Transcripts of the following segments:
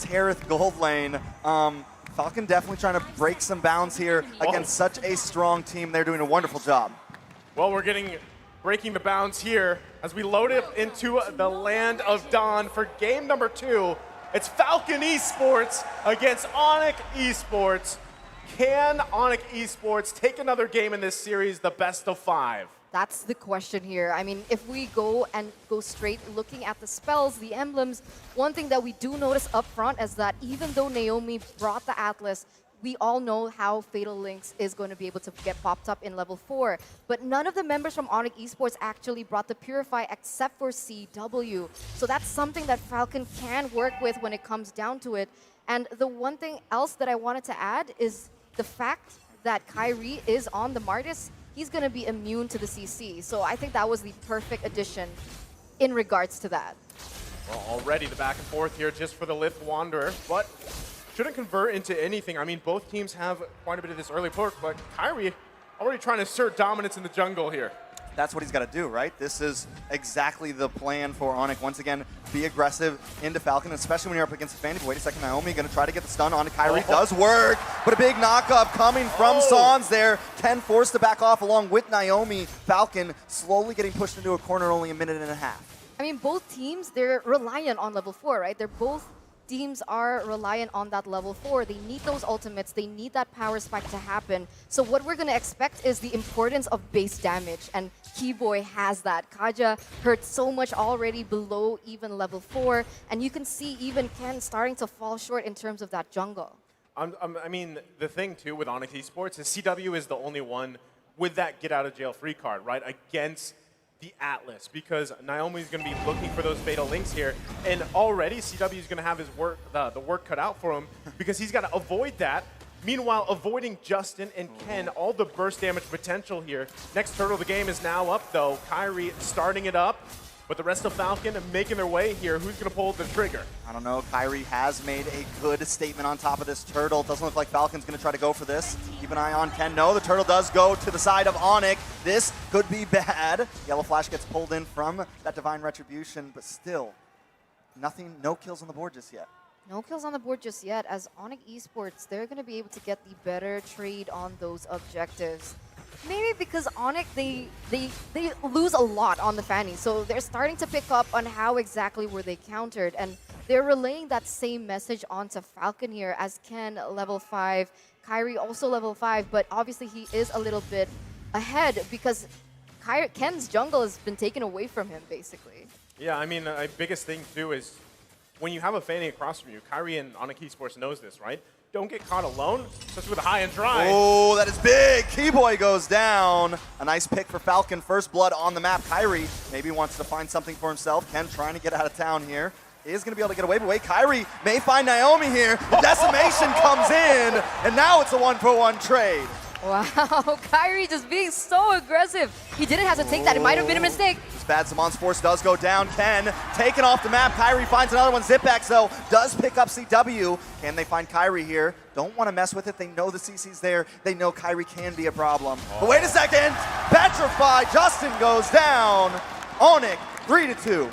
Tareth gold lane. Falcon definitely trying to break some bounds here against such a strong team. They're doing a wonderful job. Well, we're breaking the bounds here as we load it into the land of Dawn for game number 2. It's Falcon Esports against ONIC Esports. Can ONIC Esports take another game in this series, the best of 5? That's the question here. I mean, if we go straight looking at the spells, the emblems, one thing that we do notice up front is that even though Naomi brought the Atlas, we all know how Fatal Links is going to be able to get popped up in level 4. But none of the members from ONIC Esports actually brought the Purify except for CW. So that's something that Falcon can work with when it comes down to it. And the one thing else that I wanted to add is the fact that Kyrie is on the Martis. He's going to be immune to the CC. So I think that was the perfect addition in regards to that. Well, already the back and forth here just for the Lift Wanderer, but shouldn't convert into anything. I mean, both teams have quite a bit of this early perk, but Kyrie already trying to assert dominance in the jungle here. That's what he's got to do, right? This is exactly the plan for ONIC. Once again, be aggressive into Falcon, especially when you're up against the Fanny. Wait a second, Naomi going to try to get the stun on Kyrie. Does work, but a big knock-up coming from Sans there. Ken forced to back off along with Naomi. Falcon slowly getting pushed into a corner, only a minute and a half. I mean, both teams, they're reliant on level 4, right? Both teams are reliant on that level 4. They need those ultimates. They need that power spike to happen. So what we're going to expect is the importance of base damage, and Keyboy has that. Kaja hurt so much already below even level 4, and you can see even Ken starting to fall short in terms of that jungle. I mean, the thing, too, with ONIC Esports is CW is the only one with that get-out-of-jail-free card, right, against the Atlas, because Naomi's going to be looking for those Fatal Links here, and already CW is going to have his work, the work cut out for him, because he's got to avoid that. Meanwhile, avoiding Justin and Ken, all the burst damage potential here. Next turtle of the game is now up, though. Kyrie starting it up, but the rest of Falcon making their way here. Who's going to pull the trigger? I don't know. Kyrie has made a good statement on top of this turtle. Doesn't look like Falcon's going to try to go for this. Keep an eye on Ken. No, the turtle does go to the side of ONIC. This could be bad. Yellow Flash gets pulled in from that Divine Retribution, but still, nothing, no kills on the board just yet. No kills on the board just yet, as ONIC Esports, they're going to be able to get the better trade on those objectives. Maybe because ONIC, they lose a lot on the Fanny, so they're starting to pick up on how exactly were they countered, and they're relaying that same message onto Falcon here, as Ken level 5, Kyrie also level 5, but obviously he is a little bit ahead because Ken's jungle has been taken away from him, basically. Yeah, I mean, the biggest thing, too, is when you have a Fanny across from you, Kyrie and ONIC Esports knows this, right? Don't get caught alone, especially with a high and dry. Oh, that is big. Keyboy goes down. A nice pick for Falcon. First blood on the map. Kyrie maybe wants to find something for himself. Ken trying to get out of town here. Is going to be able to get away, but wait, Kyrie may find Naomi here. The decimation comes in, and now it's a 1-for-1 trade. Wow, Kyrie just being so aggressive. He didn't have to take that. It might have been a mistake. This bad Samon's Force does go down. Ken taken off the map. Kyrie finds another one. Zipbax, though, does pick up CW. Can they find Kyrie here? Don't want to mess with it. They know the CC's there. They know Kyrie can be a problem. But wait a second. Petrify. Justin goes down. ONIC, 3-2.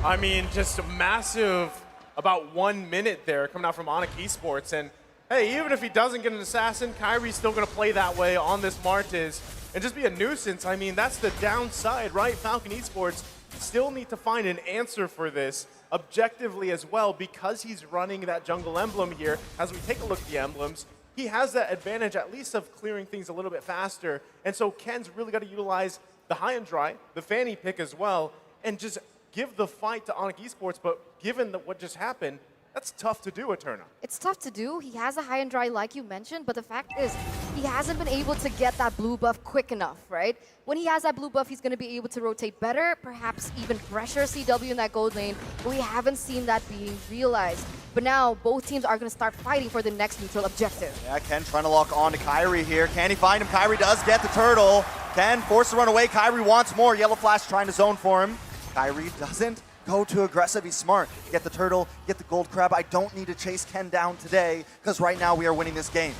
I mean, just a massive, about 1 minute there coming out from ONIC Esports. And hey, even if he doesn't get an assassin, Kyrie's still going to play that way on this Martis and just be a nuisance. I mean, that's the downside, right? Falcon Esports still need to find an answer for this objectively as well, because he's running that jungle emblem here. As we take a look at the emblems, he has that advantage at least of clearing things a little bit faster. And so Ken's really got to utilize the high and dry, the Fanny pick as well, and just give the fight to ONIC Esports. But given what just happened, that's tough to do, Eterna. It's tough to do. He has a high and dry like you mentioned, but the fact is he hasn't been able to get that blue buff quick enough, right? When he has that blue buff, he's going to be able to rotate better, perhaps even pressure CW in that gold lane, but we haven't seen that being realized. But now both teams are going to start fighting for the next neutral objective. Yeah, Ken trying to lock on to Kyrie here. Can he find him? Kyrie does get the turtle. Ken forced to run away. Kyrie wants more. Yellow Flash trying to zone for him. Kyrie doesn't go too aggressive. He's smart. Get the turtle, get the gold crab. I don't need to chase Ken down today because right now we are winning this game.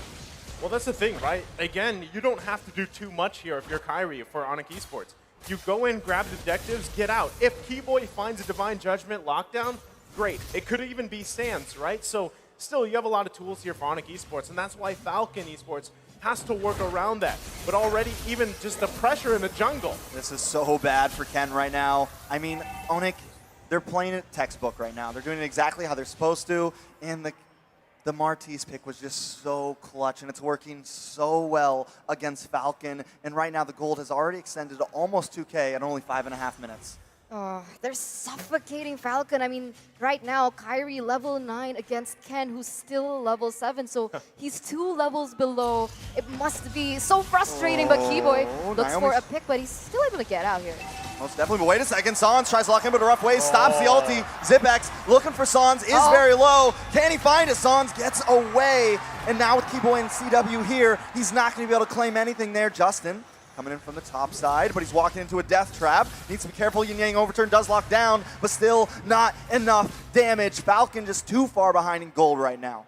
Well, that's the thing, right? Again, you don't have to do too much here if you're Kyrie for ONIC Esports. You go in, grab the objectives, get out. If Keyboy finds a Divine Judgment lockdown, great. It could even be Sands, right? So still, you have a lot of tools here for ONIC Esports, and that's why FCON Esports has to work around that. But already, even just the pressure in the jungle. This is so bad for Ken right now. I mean, ONIC, they're playing it textbook right now. They're doing it exactly how they're supposed to, and the Martis pick was just so clutch, and it's working so well against FCON. And right now, the gold has already extended to almost 2K at only 5.5 minutes. Oh, they're suffocating FCON. I mean, right now, Kyrie level 9 against Ken, who's still level 7. So he's 2 levels below. It must be so frustrating, but Keyboy looks for a pick, but he's still able to get out here. Most definitely, but wait a second. Sans tries to lock him in a rough way, stops the ulti. Zipex looking for Sans, is very low. Can he find it? Sans gets away. And now with Keyboy and CW here, he's not going to be able to claim anything there. Justin coming in from the top side, but he's walking into a death trap. Needs to be careful. Yin Yang overturn does lock down, but still not enough damage. FCON just too far behind in gold right now.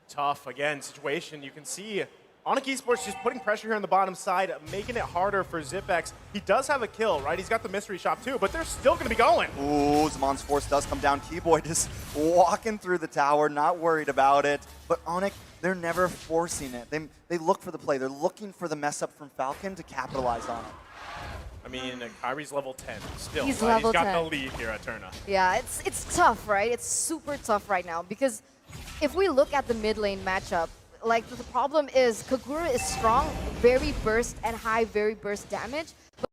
Tough, again, situation. You can see ONIC Esports just putting pressure here on the bottom side, making it harder for Zipex. He does have a kill, right? He's got the mystery shop too, but they're still going to be going. Ooh, Zamon's force does come down. Keyboy just walking through the tower, not worried about it. But ONIC, they're never forcing it. They look for the play. They're looking for the mess up from FCON to capitalize on it. I mean, Kyrie's level 10 still. He's right? level He's got 10. the lead here at Turna. Yeah, it's tough, right? It's super tough right now because if we look at the mid lane matchup, like the problem is Kagura is strong, very burst and high, very burst damage.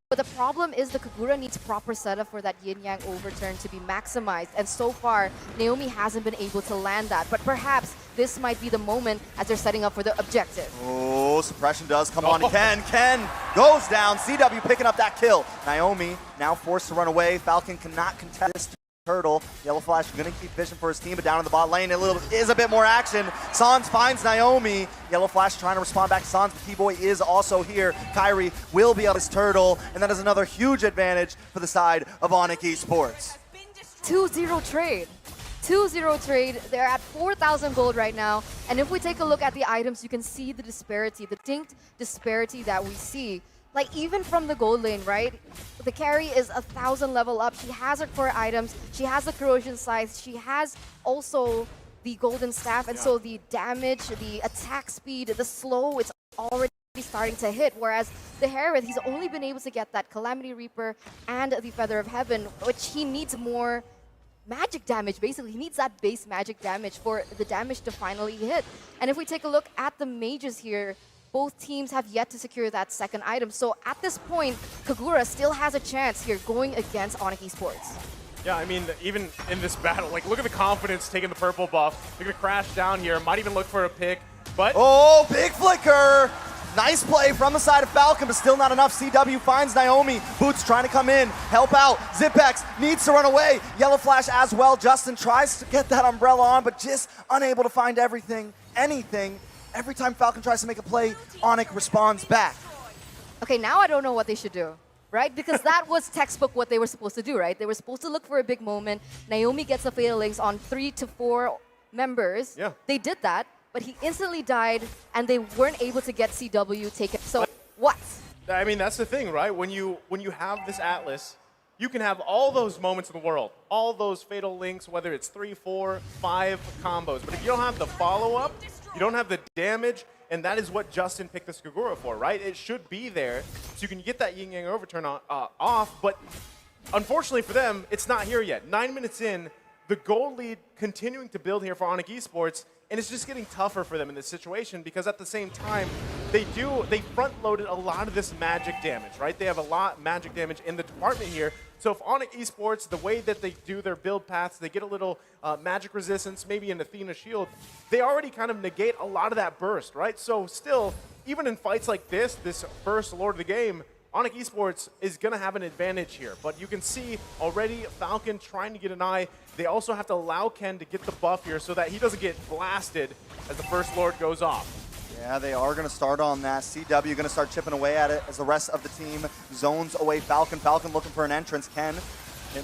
But the problem is the Kagura needs proper setup for that Yin Yang overturn to be maximized. And so far, Naomi hasn't been able to land that. But perhaps this might be the moment as they're setting up for the objective. Oh, suppression does come on to Ken. Ken goes down. CW picking up that kill. Naomi now forced to run away. FCON cannot contest this turtle. Yellow Flash going to keep vision for his team, but down in the bot lane, is a bit more action. Sans finds Naomi. Yellow Flash trying to respond back to Sans, but Keyboy is also here. Kyrie will be on his turtle, and that is another huge advantage for the side of ONIC Esports. 2-0 trade. 2-0 trade. They're at 4,000 gold right now. And if we take a look at the items, you can see the disparity, the distinct disparity that we see. Like even from the gold lane, right? The carry is 1,000 level up. She has her core items. She has the corrosion size. She has also the golden staff. And so the damage, the attack speed, the slow, it's already starting to hit. Whereas the Herod, he's only been able to get that Calamity Reaper and the Feather of Heaven, which he needs more magic damage, basically. He needs that base magic damage for the damage to finally hit. And if we take a look at the mages here, both teams have yet to secure that second item. So at this point, Kagura still has a chance here going against ONIC Esports. Yeah, I mean, even in this battle, like, look at the confidence taking the purple buff. They're going to crash down here. Might even look for a pick, but... Oh, big flicker! Nice play from the side of FCON, but still not enough. CW finds Naomi. Boots trying to come in, help out. Zipex needs to run away. Yellow Flash as well. Justin tries to get that umbrella on, but just unable to find anything. Every time FCON tries to make a play, ONIC responds back. Okay, now I don't know what they should do, right? Because that was textbook what they were supposed to do, right? They were supposed to look for a big moment. Naomi gets the Fatal Links on 3 to 4 members. Yeah. They did that, but he instantly died, and they weren't able to get CW taken. So what? I mean, that's the thing, right? When you have this Atlas, you can have all those moments in the world, all those Fatal Links, whether it's 3, 4, 5 combos. But if you don't have the follow-up, you don't have the damage, and that is what Justin picked this Kagura for, right? It should be there, so you can get that Yin Yang overturn off, but unfortunately for them, it's not here yet. 9 minutes in, the gold lead continuing to build here for ONIC Esports, and it's just getting tougher for them in this situation because at the same time, they front-loaded a lot of this magic damage, right? They have a lot of magic damage in the department here. So if ONIC Esports, the way that they do their build paths, they get a little magic resistance, maybe an Athena shield, they already kind of negate a lot of that burst, right? So still, even in fights like this first Lord of the Game, ONIC Esports is going to have an advantage here. But you can see already FCON trying to get an eye. They also have to allow Ken to get the buff here so that he doesn't get blasted as the first Lord goes off. Yeah, they are going to start on that. CW going to start chipping away at it as the rest of the team zones away FCON. FCON looking for an entrance. Ken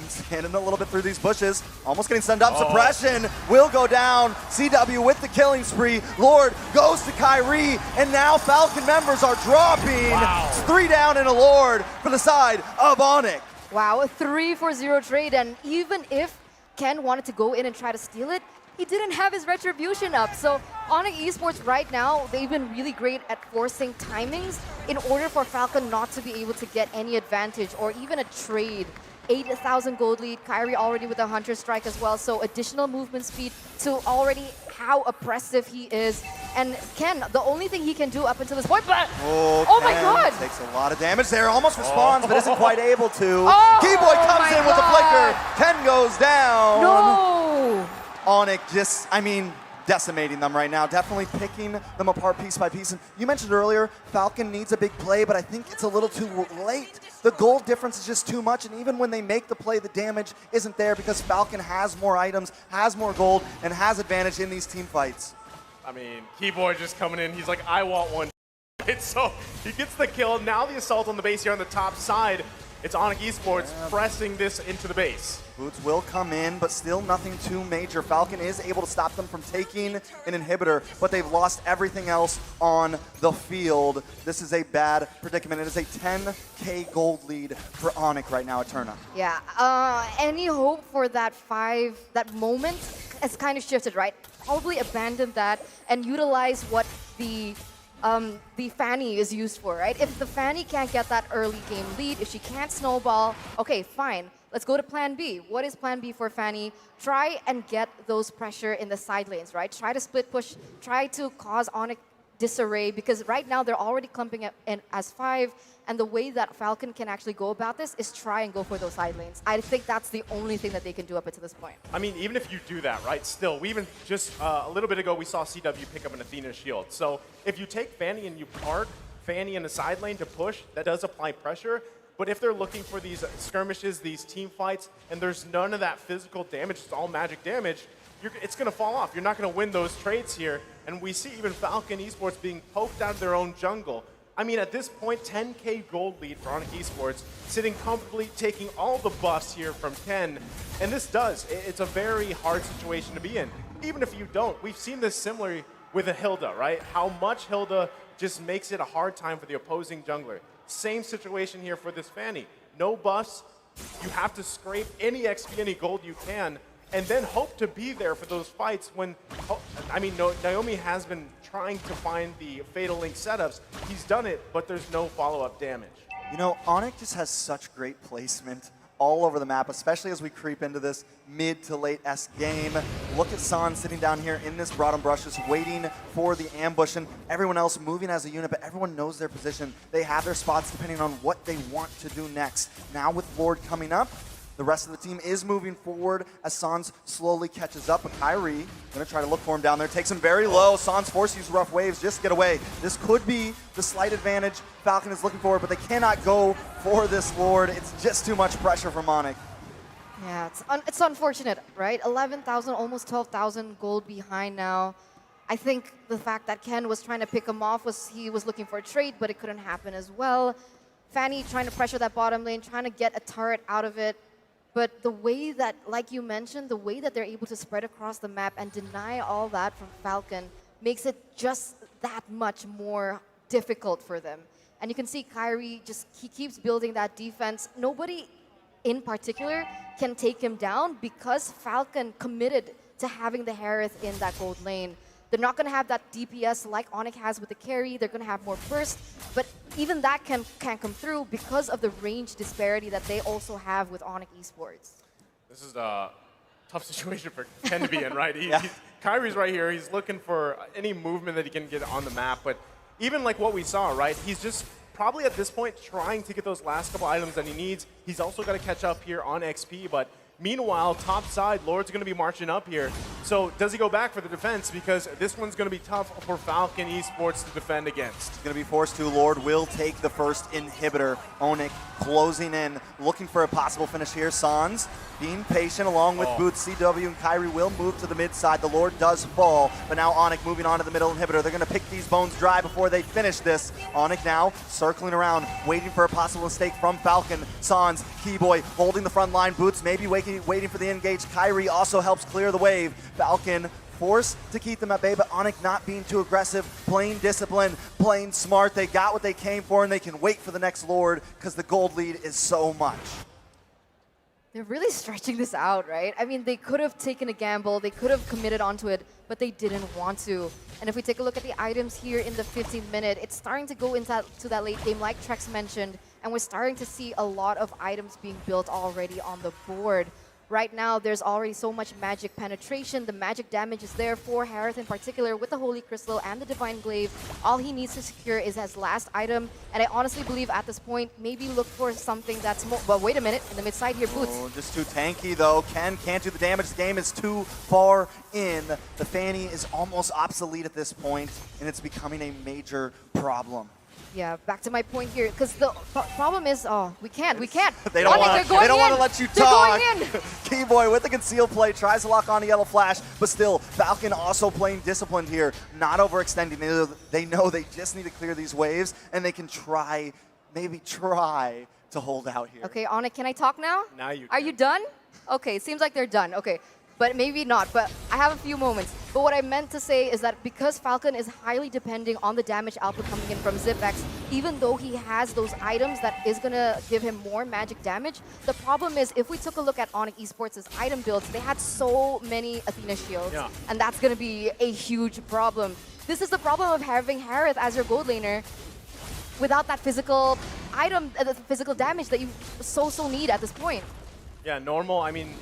standing a little bit through these bushes. Almost getting sent up. Suppression will go down. CW with the killing spree. Lord goes to Kyrie. And now FCON members are dropping. Wow. It's 3 down and a Lord for the side of ONIC. Wow, a 3-for-0 trade. And even if Ken wanted to go in and try to steal it, he didn't have his retribution up. So ONIC Esports right now, they've been really great at forcing timings in order for Falcon not to be able to get any advantage or even a trade. 8,000 gold lead, Kyrie already with a Hunter Strike as well, so additional movement speed to already how oppressive he is. And Ken, the only thing he can do up until this point, but oh my god! Takes a lot of damage there, almost responds, but isn't quite able to. Oh Keyboy comes my in with the God. flicker, Ken goes down. No! ONIC just, I mean, decimating them right now, definitely picking them apart piece by piece. And you mentioned earlier, Falcon needs a big play, but I think it's a little too late. The gold difference is just too much, and even when they make the play, the damage isn't there because Falcon has more items, has more gold, and has advantage in these team fights. I mean, Keyboy just coming in, he's like, I want one. So he gets the kill. Now the assault on the base here on the top side. It's ONIC Esports pressing this into the base. Boots will come in, but still nothing too major. Falcon is able to stop them from taking an inhibitor, but they've lost everything else on the field. This is a bad predicament. It is a 10K gold lead for ONIC right now at Turna. Yeah, any hope for that moment has kind of shifted, right? Probably abandon that and utilize what the Fanny is used for, right? If the Fanny can't get that early game lead, if she can't snowball, okay, fine. Let's go to plan B. What is plan B for Fanny? Try and get those pressure in the side lanes, right? Try to split push, try to cause ONIC disarray, because right now they're already clumping in as 5, and the way that Falcon can actually go about this is try and go for those side lanes. I think that's the only thing that they can do up until this point. I mean, even if you do that, right, still, we even just a little bit ago, we saw CW pick up an Athena shield. So if you take Fanny and you park Fanny in the side lane to push, that does apply pressure. But if they're looking for these skirmishes, these team fights, and there's none of that physical damage, it's all magic damage, it's going to fall off. You're not going to win those trades here. And we see even Falcon Esports being poked out of their own jungle. I mean, at this point, 10K gold lead for ONIC Esports, sitting comfortably, taking all the buffs here from Ken. And this it's a very hard situation to be in. Even if you don't, we've seen this similarly with a Hilda, right? How much Hilda just makes it a hard time for the opposing jungler. Same situation here for this Fanny. No buffs, you have to scrape any XP, any gold you can, and then hope to be there for those fights when, I mean, Naomi has been trying to find the Fatal Link setups. He's done it, but there's no follow-up damage. You know, ONIC just has such great placement all over the map, especially as we creep into this mid to late S game. Look at San sitting down here in this bottom brush, just waiting for the ambush, and everyone else moving as a unit, but everyone knows their position. They have their spots depending on what they want to do next. Now with Lord coming up, the rest of the team is moving forward as Sans slowly catches up, but Kyrie gonna try to look for him down there. Takes him very low. Sans forced to use rough waves, just get away. This could be the slight advantage Falcon is looking for, but they cannot go for this Lord. It's just too much pressure from ONIC. Yeah, it's unfortunate, right? 11,000, almost 12,000 gold behind now. I think the fact that Ken was trying to pick him off he was looking for a trade, but it couldn't happen as well. Fanny trying to pressure that bottom lane, trying to get a turret out of it. But the way that, like you mentioned, the way that they're able to spread across the map and deny all that from Falcon makes it just that much more difficult for them. And you can see Kyrie he keeps building that defense. Nobody in particular can take him down because Falcon committed to having the Harith in that gold lane. They're not going to have that DPS like ONIC has with the carry. They're going to have more burst, but even that can't come through because of the range disparity that they also have with ONIC Esports. This is a tough situation for Ken to be in, right? Yeah. Kyrie's right here. He's looking for any movement that he can get on the map, but even like what we saw, right? He's just probably at this point trying to get those last couple items that he needs. He's also got to catch up here on XP, but meanwhile, top side, Lord's going to be marching up here. So does he go back for the defense? Because this one's going to be tough for Falcon Esports to defend against. He's going to be forced to. Lord will take the first inhibitor. ONIC closing in, looking for a possible finish here. Sans being patient along with Boots. CW and Kyrie will move to the mid side. The Lord does fall, but now ONIC moving on to the middle inhibitor. They're going to pick these bones dry before they finish this. ONIC now circling around, waiting for a possible mistake from Falcon. Sans, Keyboy holding the front line. Boots maybe waiting for the engage. Kyrie also helps clear the wave. Falcon forced to keep them at bay, but ONIC not being too aggressive, playing disciplined, playing smart. They got what they came for, and they can wait for the next Lord because the gold lead is so much. They're really stretching this out, right? I mean, they could have taken a gamble, they could have committed onto it, but they didn't want to. And if we take a look at the items here in the 15th minute, it's starting to go into that late game, like Trex mentioned, and we're starting to see a lot of items being built already on the board. Right now, there's already so much magic penetration. The magic damage is there for Harith in particular with the Holy Crystal and the Divine Glaive. All he needs to secure is his last item. And I honestly believe at this point, maybe look for something that's more... But wait a minute, in the mid side here, Boots. Oh, just too tanky though. Ken can't do the damage. The game is too far in. The Fanny is almost obsolete at this point, and it's becoming a major problem. Yeah, back to my point here, because the problem is, we can't. They don't want to let you talk. They're going in. Keyboy with the concealed play tries to lock on a Yellow Flash, but still, Falcon also playing disciplined here, not overextending. They know they just need to clear these waves, and they can maybe try to hold out here. Okay, ONIC, can I talk now? Now you Are can. you done? Okay, seems like they're done. Okay, but maybe not. But I have a few moments. But what I meant to say is that because Falcon is highly depending on the damage output coming in from Zipex, even though he has those items that is going to give him more magic damage, the problem is if we took a look at ONIC Esports' item builds, they had so many Athena shields, and that's going to be a huge problem. This is the problem of having Harith as your gold laner without that physical item, the physical damage that you so need at this point. Yeah, normal. I mean,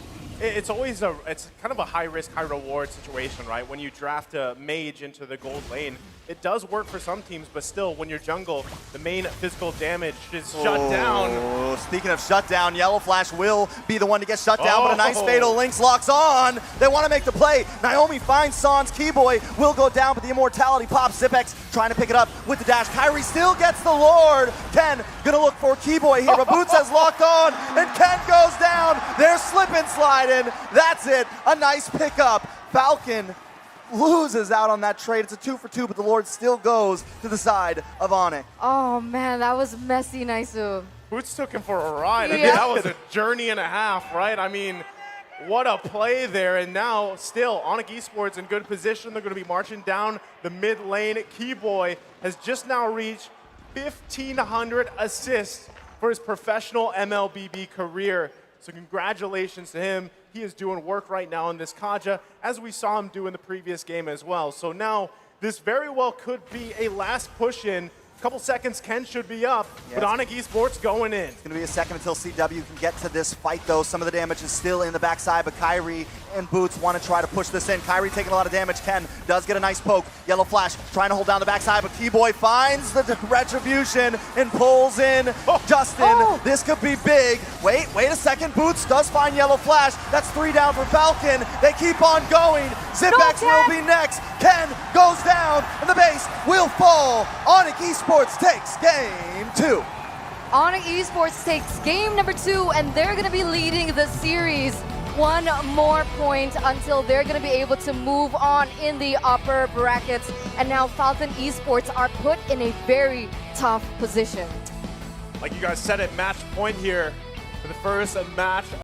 it's kind of a high risk, high reward situation, right? When you draft a mage into the gold lane, it does work for some teams, but still, when you're jungle, the main physical damage is shut down. Speaking of shutdown, Yellow Flash will be the one to get shut down, but a nice Fatal Lynx locks on. They want to make the play. Naomi finds Sans. Keyboy will go down, but the immortality pops. Zipex trying to pick it up with the dash. Kyrie still gets the Lord. Ken gonna look for Keyboy here, but Boots has locked on, and Ken goes down. They're slip and sliding. That's it. A nice pickup. Falcon loses out on that trade. It's a 2-for-2, but the Lord still goes to the side of ONIC. Oh man, that was messy, Naisu. Boots took him for a ride. I mean, Yeah. that was a journey and a half, right? I mean, what a play there. And now, still, ONIC Esports in good position. They're going to be marching down the mid lane. Keyboy has just now reached 1,500 assists for his professional MLBB career. So congratulations to him. He is doing work right now in this Kaja, as we saw him do in the previous game as well. So now, this very well could be a last push in. Couple seconds, Ken should be up, but ONIC Esports going in. It's going to be a second until CW can get to this fight, though. Some of the damage is still in the backside, but Kyrie and Boots want to try to push this in. Kyrie taking a lot of damage. Ken does get a nice poke. Yellow Flash trying to hold down the backside, but Keyboy finds the retribution and pulls in Justin. This could be big. Wait a second. Boots does find Yellow Flash. That's 3 down for Falcon. They keep on going. Zipex will be next. Ken goes down, and the base will fall. ONIC Esports takes game 2. ONIC Esports takes game number 2, and they're going to be leading the series. One more point until they're going to be able to move on in the upper brackets. And now Falcon Esports are put in a very tough position. Like you guys said at match point here for the first match